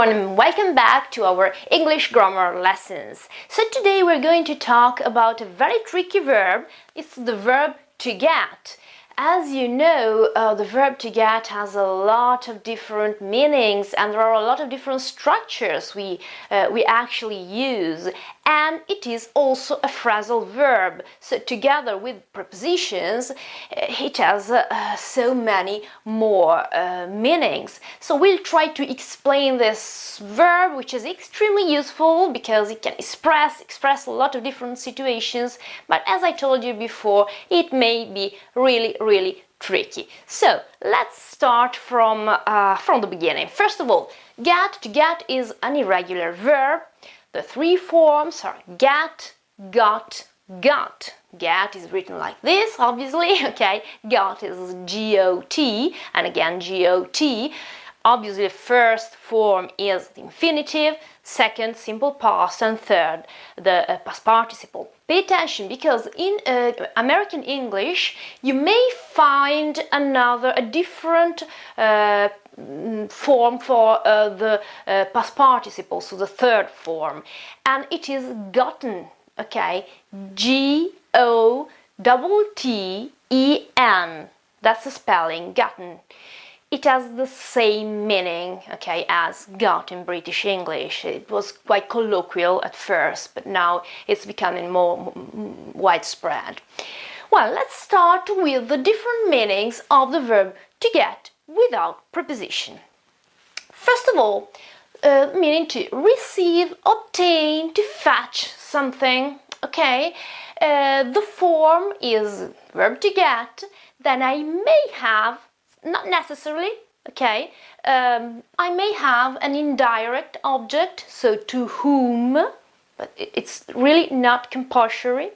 everyone, and welcome back to our English grammar lessons. So today we're going to talk about a very tricky verb. It's the verb to get. As you know, the verb to get has a lot of different meanings, and there are a lot of different structures we actually use, and it is also a phrasal verb. So together with prepositions, it has so many more meanings. So we'll try to explain this verb, which is extremely useful because it can express a lot of different situations, but as I told you before, it may be really tricky. So let's start from the beginning. First of all, to get is an irregular verb. The three forms are get, got, got. Get is written like this, obviously, okay? Got is G-O-T, and again G-O-T. Obviously, the first form is the infinitive, second, simple past, and third, the past participle. Pay attention, because in American English, you may find a different form for the past participle, so the third form, and it is gotten, okay? G-O-T-T-E-N. That's the spelling, gotten. It has the same meaning, okay, as got in British English. It was quite colloquial at first, but now it's becoming more widespread. Well, let's start with the different meanings of the verb to get without preposition. First of all, meaning to receive, obtain, to fetch something, okay? The form is verb to get, then I may have, not necessarily, okay, I may have an indirect object, so to whom, but it's really not compulsory,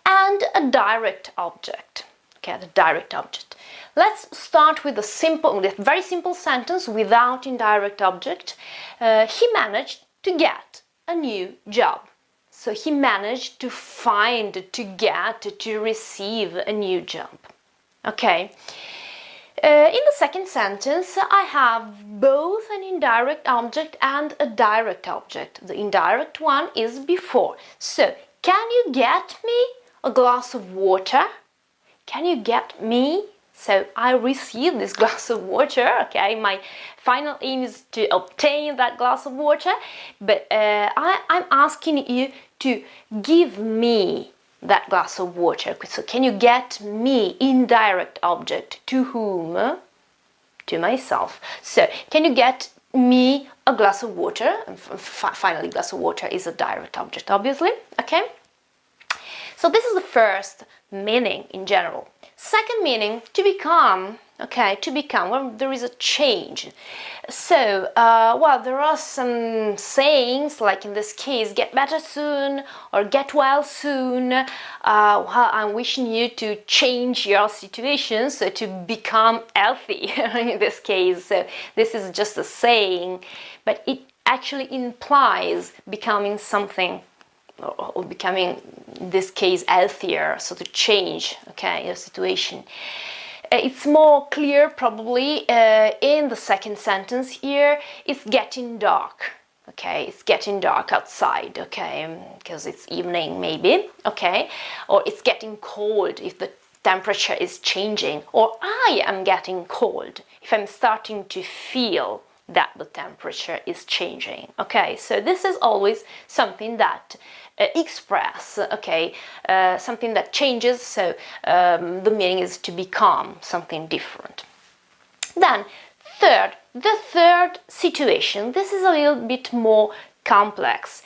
and a direct object, okay, the direct object. Let's start with a very simple sentence without indirect object. He managed to get a new job. So he managed to find, to get, to receive a new job, okay. In the second sentence, I have both an indirect object and a direct object. The indirect one is before. So, can you get me a glass of water? Can you get me? So, I receive this glass of water, okay? My final aim is to obtain that glass of water, but I'm asking you to give me that glass of water. So can you get me, indirect object, to whom? To myself. So can you get me a glass of water? And finally, glass of water is a direct object, obviously, okay? So this is the first meaning in general. Second meaning, to become, okay, to become, well, there is a change. So, well, there are some sayings, like in this case, get better soon, or get well soon. Well, I'm wishing you to change your situation, so to become healthy in this case. So this is just a saying, but it actually implies becoming something, or becoming, in this case, healthier, so to change, okay, your situation. It's more clear probably in the second sentence here. It's getting dark, okay, it's getting dark outside, okay, because it's evening maybe, okay, or it's getting cold if the temperature is changing, or I am getting cold if I'm starting to feel that the temperature is changing, okay. So this is always something that express, okay, something that changes, so the meaning is to become something different. Then the third situation, this is a little bit more complex.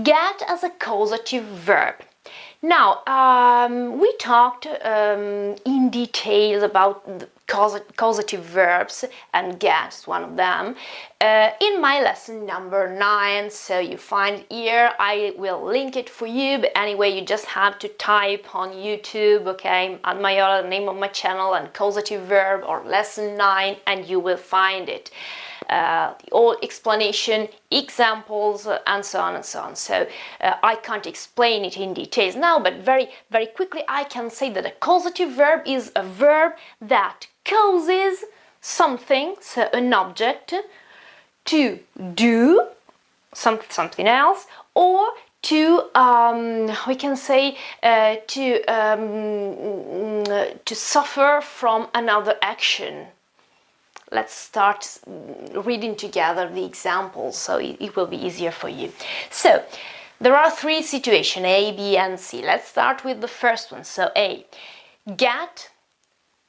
Get as a causative verb. Now, we talked in detail about the causative verbs, and get is one of them, in my lesson number 9, so you find here, I will link it for you, but anyway, you just have to type on YouTube, okay, at Maiora, the name of my channel, and causative verb, or lesson 9, and you will find it. The whole explanation, examples, and so on and so on. So I can't explain it in details now, but very quickly I can say that a causative verb is a verb that causes something, so an object, to do something else, or to we can say to suffer from another action. Let's start reading together the examples so it will be easier for you. So there are three situations, A, B, and C. Let's start with the first one. So A, get,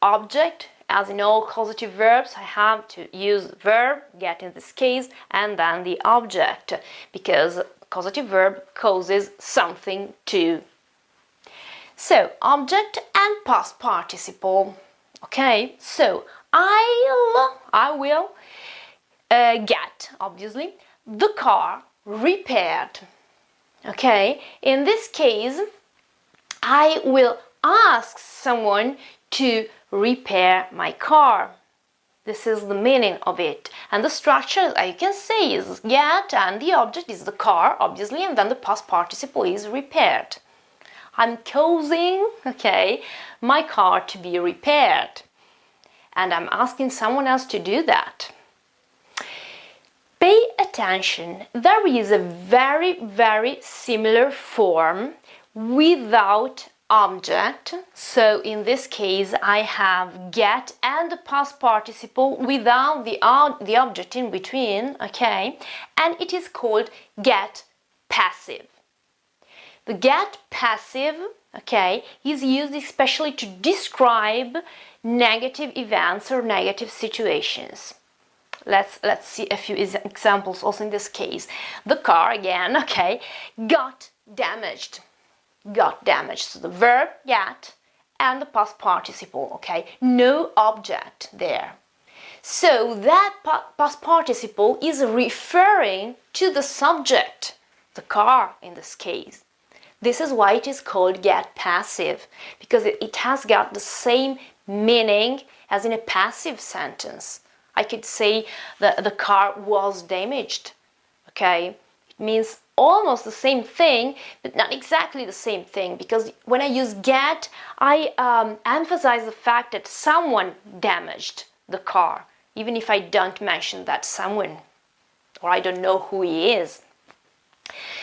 object. As in all causative verbs, I have to use verb, get in this case, and then the object, because causative verb causes something to. So, object and past participle. Okay, so I will get, obviously, the car repaired. Okay, in this case, I will ask someone to repair my car. This is the meaning of it. And the structure, I can say, is get, and the object is the car, obviously, and then the past participle is repaired. I'm causing, okay, my car to be repaired. And I'm asking someone else to do that. Pay attention. There is a very, very similar form without object. So in this case I have get and the past participle without the object in between, okay, and it is called get passive. The get passive, okay, is used especially to describe negative events or negative situations. Let's see a few examples also in this case. The car again, okay, got damaged. Got damaged. So the verb get and the past participle, okay, no object there. So that past participle is referring to the subject, the car in this case. This is why it is called get passive, because it has got the same meaning as in a passive sentence. I could say that the car was damaged, okay? It means almost the same thing, but not exactly the same thing, because when I use get, I emphasize the fact that someone damaged the car, even if I don't mention that someone, or I don't know who he is.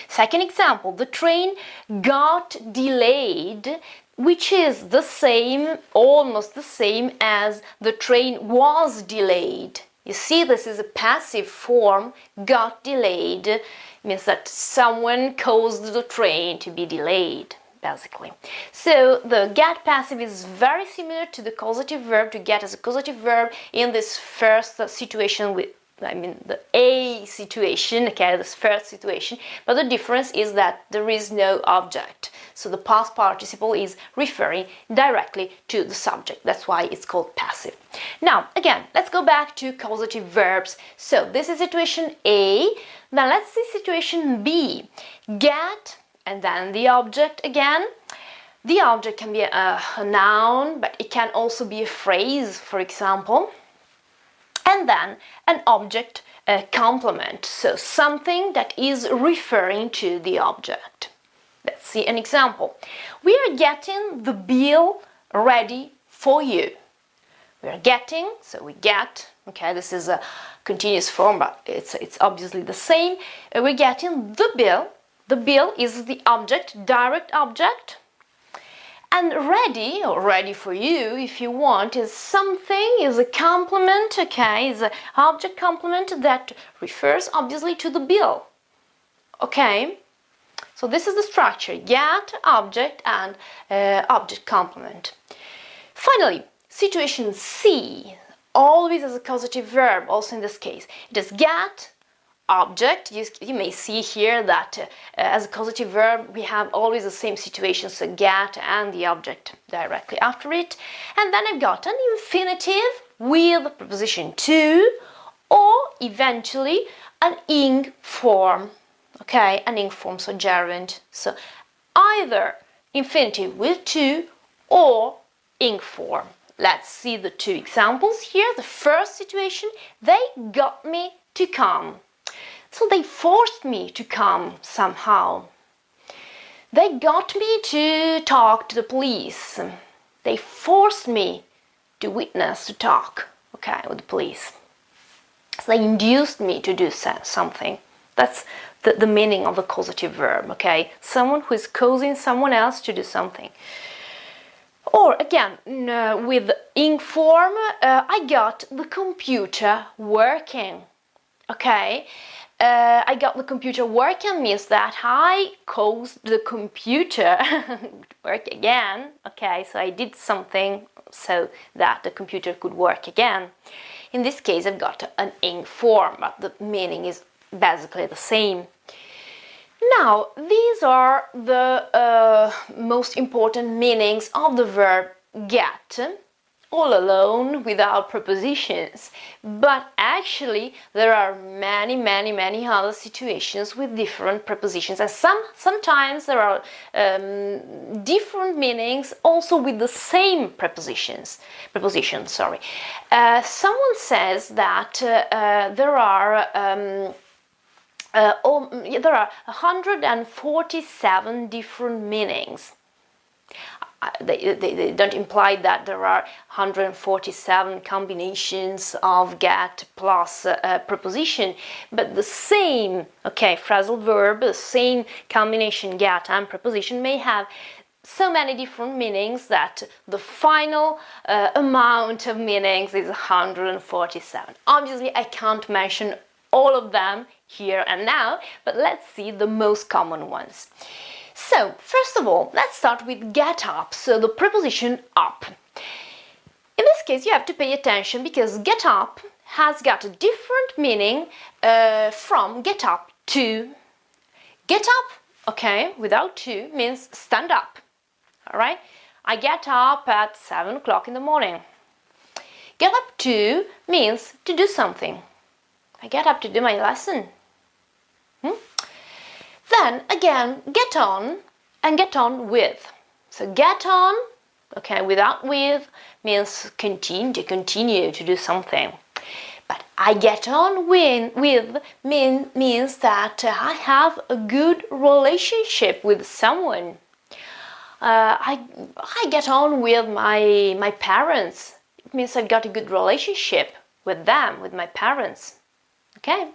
Second example, the train got delayed, which is the same, almost the same as the train was delayed. You see, this is a passive form, got delayed, means that someone caused the train to be delayed, basically. So the get passive is very similar to the causative verb, to get as a causative verb in this first situation with, the A situation, okay, this first situation, but the difference is that there is no object. So the past participle is referring directly to the subject. That's why it's called passive. Now, again, let's go back to causative verbs. So this is situation A. Now let's see situation B. Get, and then the object again. The object can be a noun, but it can also be a phrase, for example. And then an object complement, so something that is referring to the object. Let's see an example. We are getting the bill ready for you. We are getting, so we get, okay, this is a continuous form, but it's obviously the same. We're getting the bill. The bill is the object, direct object. And ready, or ready for you, if you want, is something, is a complement, okay, is an object complement that refers obviously to the bill, okay? So this is the structure, get, object, and object complement. Finally, situation C, always as a causative verb, also in this case. It is get, object. You may see here that as a causative verb we have always the same situation, so get and the object directly after it. And then I've got an infinitive with preposition to, or eventually an ing form, okay, an ing form, so gerund. So either infinitive with to or ing form. Let's see the two examples here. The first situation, they got me to come. So they forced me to come somehow. They got me to talk to the police. They forced me to witness, to talk, okay, with the police. So they induced me to do something. That's the meaning of the causative verb, okay? Someone who is causing someone else to do something. Or again, with ing form, I got the computer working, okay? I got the computer working means that I caused the computer work again, okay? So I did something so that the computer could work again. In this case, I've got an ing form, but the meaning is basically the same. Now, these are the most important meanings of the verb get, all alone, without prepositions. But actually, there are many other situations with different prepositions, and sometimes there are different meanings also with the same preposition. Someone says that there are 147 different meanings. They don't imply that there are 147 combinations of get plus preposition, but the same, phrasal verb, the same combination get and preposition may have so many different meanings that the final amount of meanings is 147. Obviously, I can't mention all of them here and now, but let's see the most common ones. So, first of all, let's start with get up, so the preposition up. In this case, you have to pay attention because get up has got a different meaning from get up to. Get up, without to, means stand up, alright? I get up at 7 o'clock in the morning. Get up to means to do something. I get up to do my lesson. Then again, get on and get on with. So get on, without with means continue to do something. But I get on with means that I have a good relationship with someone. I get on with my parents. It means I've got a good relationship with them, with my parents. Okay?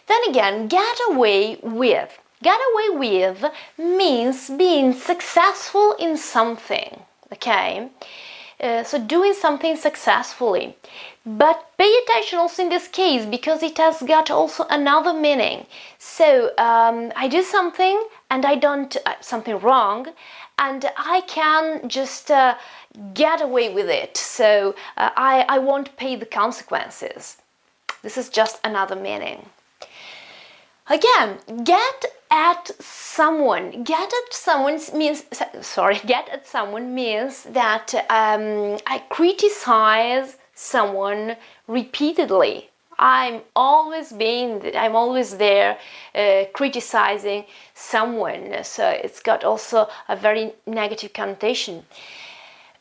Then again, get away with. Get away with means being successful in something, so doing something successfully. But pay attention also in this case because it has got also another meaning. So I do something and I don't something wrong, and I can just get away with it. So I won't pay the consequences. This is just another meaning. Again, get at someone. Get at someone means that I criticize someone repeatedly. I'm always there criticizing someone. So it's got also a very negative connotation.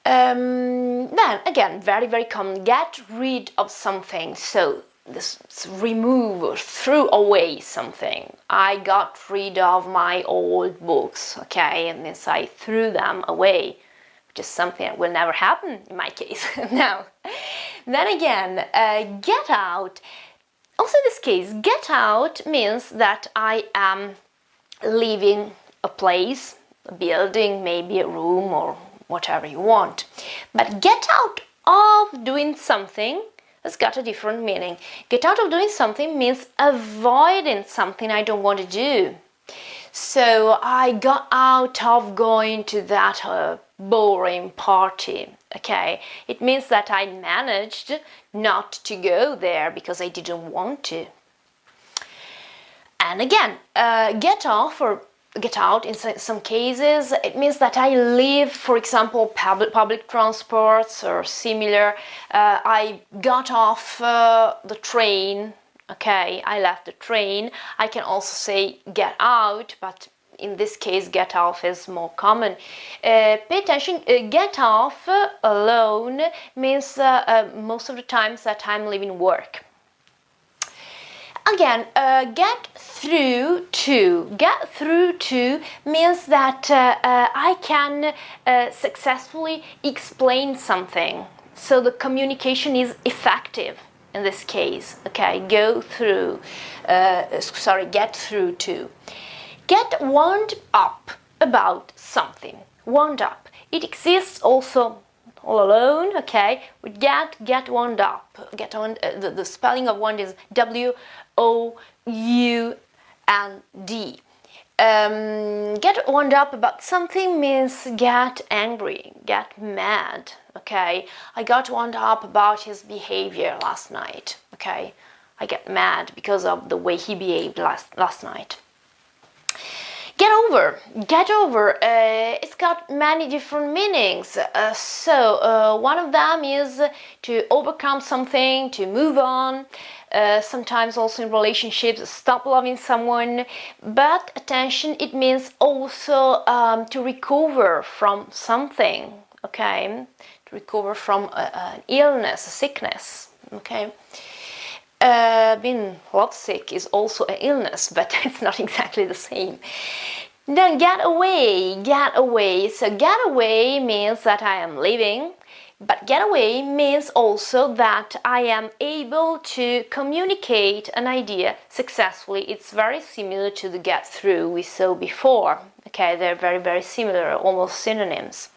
Then again, very common. Get rid of something. So this remove or threw away something. I got rid of my old books, and this I threw them away, which is something that will never happen in my case. Now, then again, get out. Also in this case, get out means that I am leaving a place, a building, maybe a room or whatever you want. But get out of doing something has got a different meaning. Get out of doing something means avoiding something I don't want to do. So I got out of going to that boring party. It means that I managed not to go there because I didn't want to. And again, get off or get out in some cases, it means that I leave, for example, public transports or similar. I got off the train, I left the train. I can also say get out, but in this case get off is more common. Pay attention, get off alone means most of the times that I'm leaving work. Again, get through to. Get through to means that I can successfully explain something. So the communication is effective in this case, okay, get through to. Get wound up about something. Wound up. It exists also all alone, okay? With get wound up. The spelling of wound is W-O-U-N-D. Get wound up about something means get angry, get mad, okay? I got wound up about his behavior last night, okay? I get mad because of the way he behaved last night. Get over. It's got many different meanings. One of them is to overcome something, to move on. Sometimes also in relationships, stop loving someone. But attention, it means also to recover from something. Okay, to recover from an illness, a sickness. Okay. Being lovesick is also an illness, but it's not exactly the same. Then get away. So get away means that I am leaving, but get away means also that I am able to communicate an idea successfully. It's very similar to the get through we saw before. Okay, they're very, very similar, almost synonyms.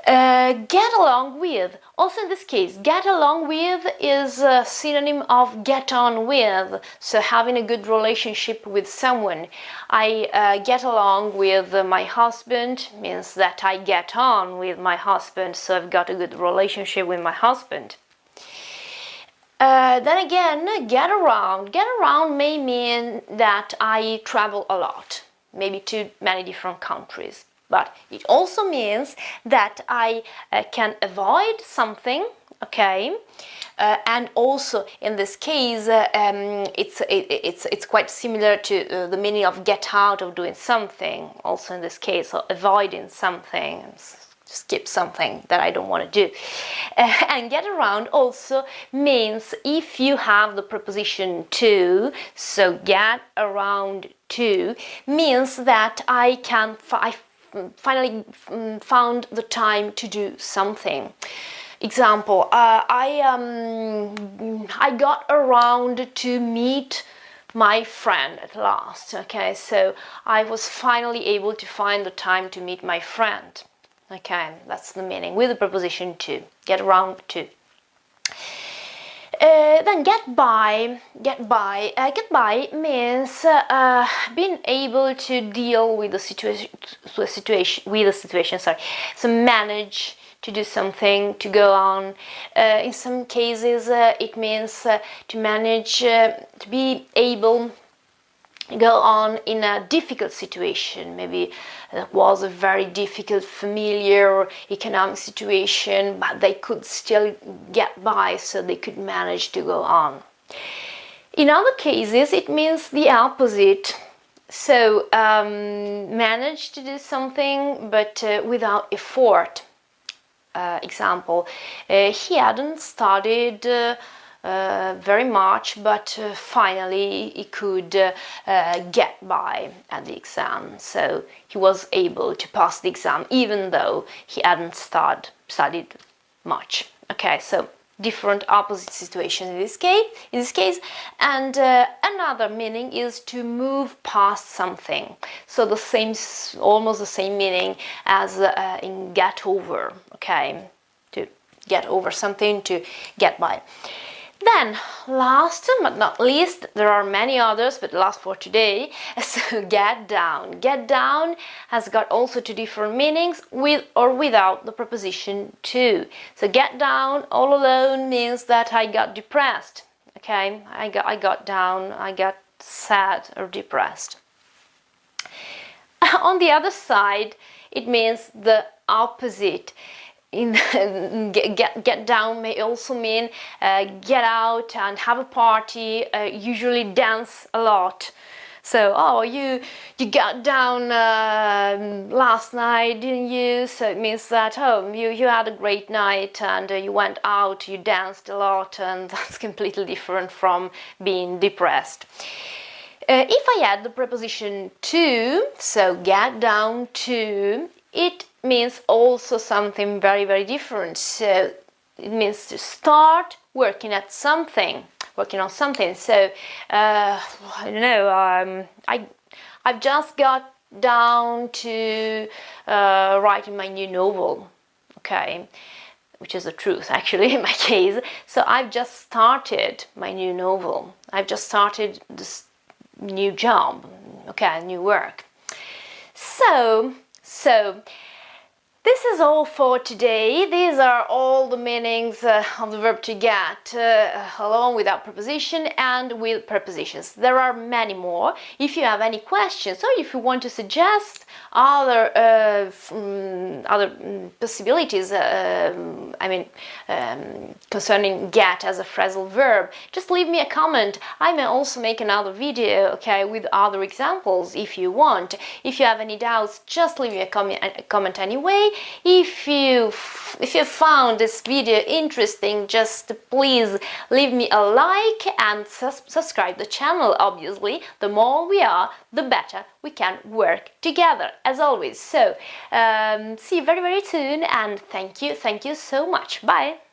Get along with. Also in this case, get along with is a synonym of get on with. So having a good relationship with someone. I get along with my husband means that I get on with my husband. So I've got a good relationship with my husband. Then again, get around. Get around may mean that I travel a lot, maybe to many different countries. But it also means that I can avoid something, okay? And also in this case, it's quite similar to the meaning of get out of doing something. Also in this case, so avoiding something, skip something that I don't want to do. And get around also means if you have the preposition to, so get around to means that I finally found the time to do something. Example, I got around to meet my friend at last. Okay, so I was finally able to find the time to meet my friend. Okay, that's the meaning with the preposition to. Get around to. Then get by. Get by means being able to deal with the situation. So manage to do something, to go on. In some cases, it means to manage to be able to go on in a difficult situation. Maybe it was a very difficult familiar or economic situation, but they could still get by, so they could manage to go on. In other cases, it means the opposite. So manage to do something, but without effort. Example, he hadn't studied very much, but finally he could get by at the exam. So he was able to pass the exam even though he hadn't studied much. Okay, so different opposite situations in this case. And another meaning is to move past something. So the same, almost the same meaning as in get over. Okay, to get over something, to get by. Then, last but not least, there are many others, but last for today, so get down. Get down has got also two different meanings, with or without the preposition to. So get down all alone means that I got depressed. Okay, I got down, I got sad or depressed. On the other side, it means the opposite. Get down may also mean get out and have a party, usually dance a lot. So, oh, you got down last night, didn't you? So it means that, oh, you had a great night and you went out, you danced a lot, and that's completely different from being depressed. If I add the preposition to, so get down to, it means also something very, very different. So it means to start working on something. So I don't know. I've just got down to writing my new novel. Okay, which is the truth actually in my case. So I've just started my new novel. I've just started this new job. Okay, new work. So this is all for today. These are all the meanings of the verb to get, along with our preposition and with prepositions. There are many more. If you have any questions or if you want to suggest other possibilities, concerning get as a phrasal verb, just leave me a comment. I may also make another video, okay, with other examples if you want. If you have any doubts, just leave me a comment anyway. If you found this video interesting, just please leave me a like and subscribe the channel. Obviously, the more we are, the better we can work together, as always. So see you very soon, and thank you so much. Bye.